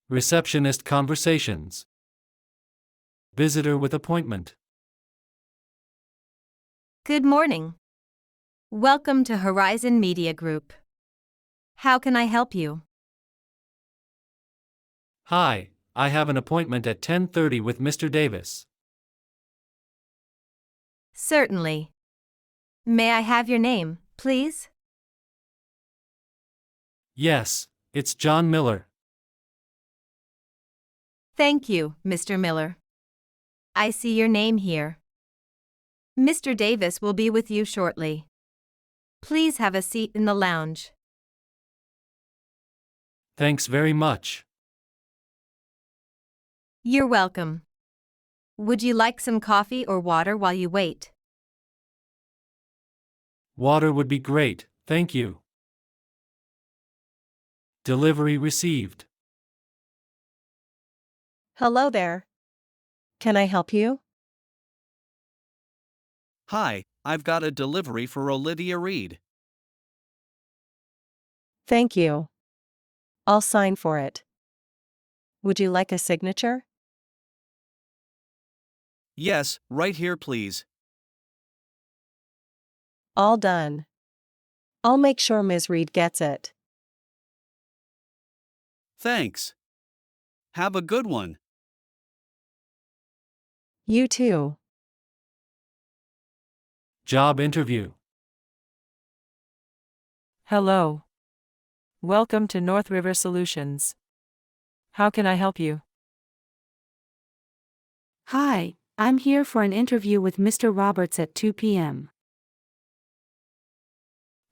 Receptionist conversations. Visitor with appointment. Good morning. Welcome to Horizon Media Group. How can I help you? Hi, I have an appointment at 10:30 with Mr. Davis. Certainly. May I have your name, please? Yes, it's John Miller. Thank you, Mr. Miller. I see your name here. Mr. Davis will be with you shortly. Please have a seat in the lounge. Thanks very much. You're welcome. Would you like some coffee or water while you wait? Water would be great, thank you. Delivery received. Hello there. Can I help you? Hi, I've got a delivery for Olivia Reed. Thank you. I'll sign for it. Would you like a signature? Yes, right here, please. All done. I'll make sure Ms. Reed gets it. Thanks. Have a good one. You too. Job interview. Hello. Welcome to North River Solutions. How can I help you? Hi, I'm here for an interview with Mr. Roberts at 2 p.m.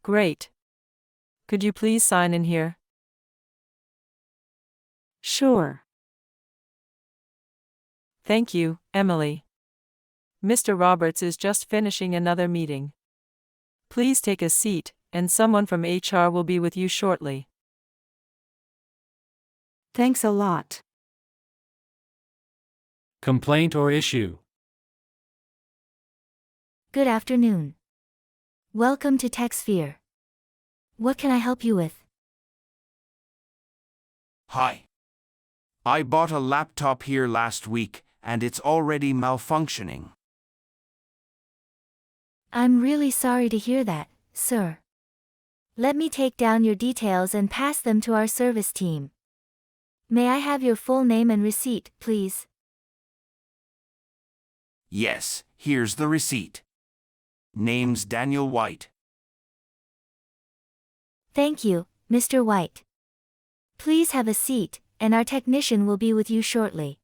Great. Could you please sign in here? Sure. Thank you, Emily. Mr. Roberts is just finishing another meeting. Please take a seat, and someone from HR will be with you shortly. Thanks a lot. Complaint or issue. Good afternoon. Welcome to TechSphere. What can I help you with? Hi. I bought a laptop here last week, and it's already malfunctioning. I'm really sorry to hear that, sir. Let me take down your details and pass them to our service team. May I have your full name and receipt, please? Yes, here's the receipt. Name's Daniel White. Thank you, Mr. White. Please have a seat, and our technician will be with you shortly.